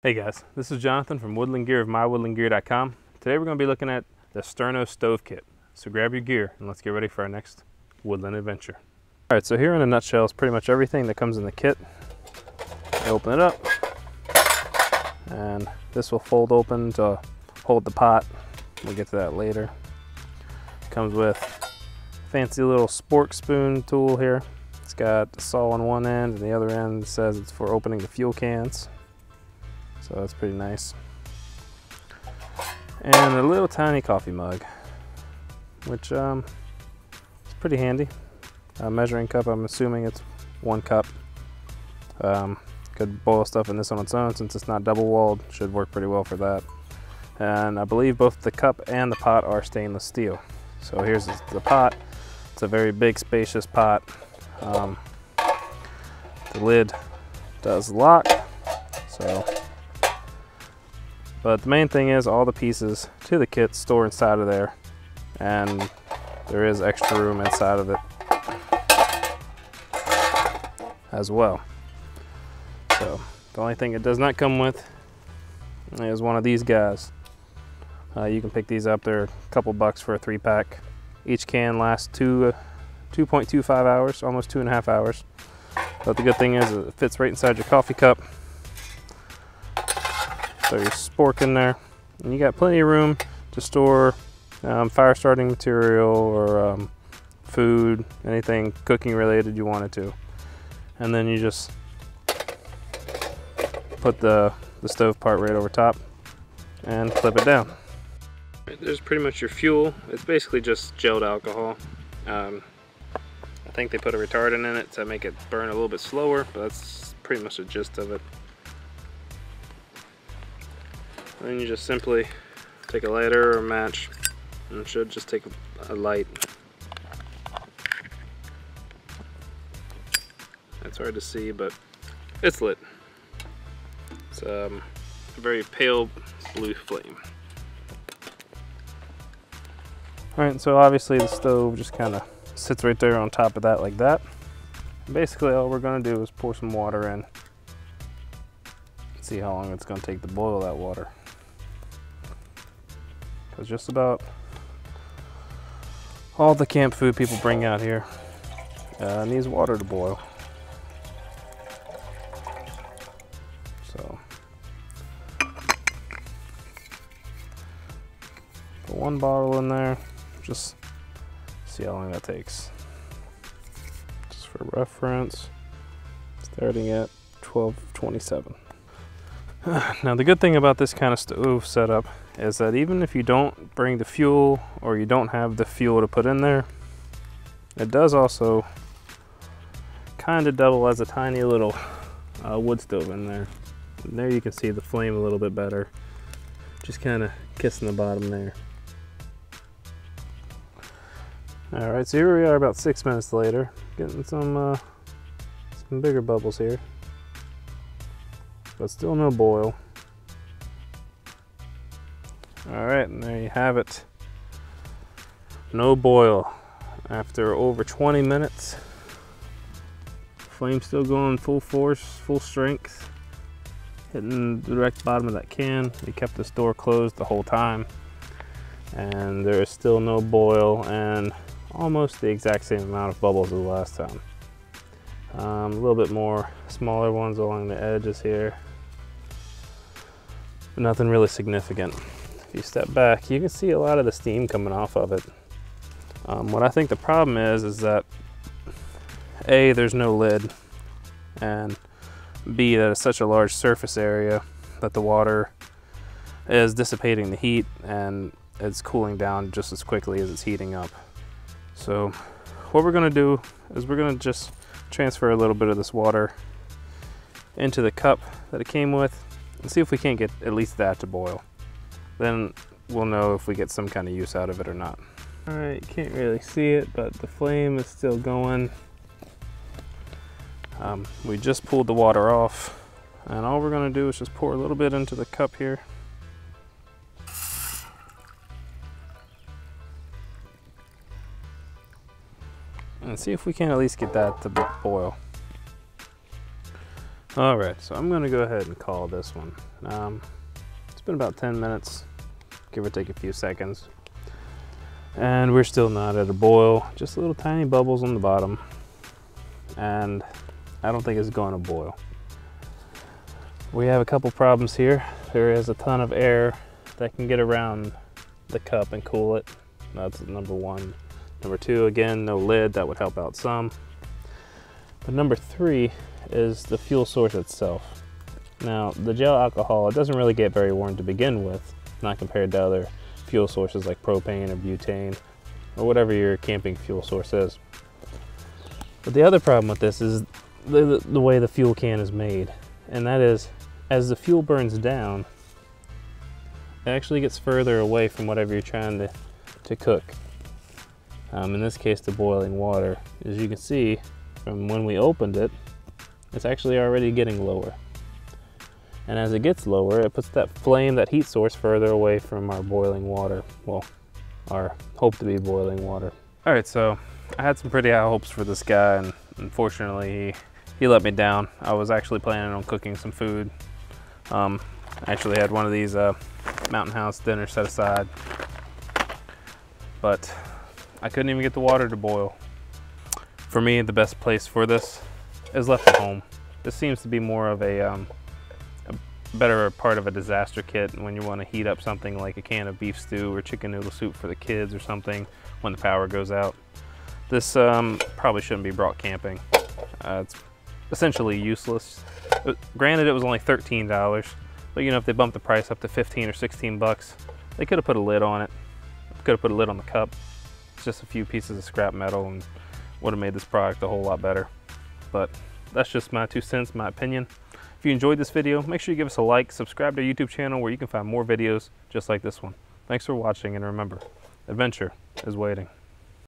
Hey guys, this is Jonathan from Woodland Gear of mywoodlandgear.com. Today we're going to be looking at the Sterno stove kit. So grab your gear and let's get ready for our next woodland adventure. Alright, so here in a nutshell is pretty much everything that comes in the kit. You open it up and this will fold open to hold the pot. We'll get to that later. It comes with a fancy little spork spoon tool here. It's got a saw on one end and the other end says it's for opening the fuel cans. So that's pretty nice. And a little tiny coffee mug, which is pretty handy. A measuring cup, I'm assuming it's 1 cup. Could boil stuff in this on its own since it's not double walled. Should work pretty well for that. And I believe both the cup and the pot are stainless steel. So here's the pot. It's a very big, spacious pot. The lid does lock. But the main thing is all the pieces to the kit store inside of there, and there is extra room inside of it as well. So the only thing it does not come with is one of these guys. You can pick these up. They're a couple bucks for a 3-pack. Each can lasts 2.25 hours, almost 2.5 hours. But the good thing is it fits right inside your coffee cup. Throw your spork in there, and you got plenty of room to store fire starting material or food, anything cooking related you wanted to. And then you just put the stove part right over top and flip it down. There's pretty much your fuel. It's basically just gelled alcohol. I think they put a retardant in it to make it burn a little bit slower, but that's pretty much the gist of it. Then you just simply take a lighter or a match, and it should just take a light. It's hard to see, but it's lit. It's a very pale blue flame. Alright, so obviously the stove just kind of sits right there on top of that like that. Basically all we're going to do is pour some water in. See how long it's going to take to boil that water. Because just about all the camp food people bring out here needs water to boil. So put 1 bottle in there, just see how long that takes. Just for reference, starting at 12:27. Now the good thing about this kind of stove setup is that even if you don't bring the fuel or you don't have the fuel to put in there, it does also kind of double as a tiny little wood stove in there. And there you can see the flame a little bit better, just kind of kissing the bottom there. Alright, so here we are about 6 minutes later, getting some bigger bubbles here, but still no boil. Alright, and there you have it. No boil. After over 20 minutes. Flame still going full force, full strength. Hitting the direct bottom of that can. We kept this door closed the whole time. And there is still no boil and almost the exact same amount of bubbles as the last time. A little bit more smaller ones along the edges here. But nothing really significant. If you step back, you can see a lot of the steam coming off of it. What I think the problem is that A, there's no lid, and B, that it's such a large surface area that the water is dissipating the heat and it's cooling down just as quickly as it's heating up. So what we're going to do is we're going to just transfer a little bit of this water into the cup that it came with and see if we can't get at least that to boil. Then we'll know if we get some kind of use out of it or not. Alright, you can't really see it, but the flame is still going. We just pulled the water off, and all we're going to do is just pour a little bit into the cup here. And see if we can at least get that to boil. All right, so I'm gonna go ahead and call this one. It's been about 10 minutes, give or take a few seconds. And we're still not at a boil, just little tiny bubbles on the bottom. And I don't think it's going to boil. We have a couple problems here. There is a ton of air that can get around the cup and cool it. That's number one. Number two, again, no lid, that would help out some. But number three is the fuel source itself. Now, the gel alcohol, it doesn't really get very warm to begin with, not compared to other fuel sources like propane or butane, or whatever your camping fuel source is. But the other problem with this is the way the fuel can is made. And that is, as the fuel burns down, it actually gets further away from whatever you're trying to cook. In this case, the boiling water. As you can see, from when we opened it, it's actually already getting lower. And as it gets lower, it puts that flame, that heat source, further away from our boiling water. Well, our hope to be boiling water. All right, so I had some pretty high hopes for this guy, and unfortunately he let me down. I was actually planning on cooking some food. I actually had one of these Mountain House dinners set aside, but I couldn't even get the water to boil. For me, the best place for this is left at home. This seems to be more of a better part of a disaster kit when you want to heat up something like a can of beef stew or chicken noodle soup for the kids or something when the power goes out. This probably shouldn't be brought camping. It's essentially useless. Granted, it was only $13, but you know, if they bumped the price up to 15 or 16 bucks, they could have put a lid on it. Could have put a lid on the cup. It's just a few pieces of scrap metal and would have made this product a whole lot better. But that's just my 2 cents, my opinion. If you enjoyed this video, make sure you give us a like, subscribe to our YouTube channel where you can find more videos just like this one. Thanks for watching, and remember, adventure is waiting.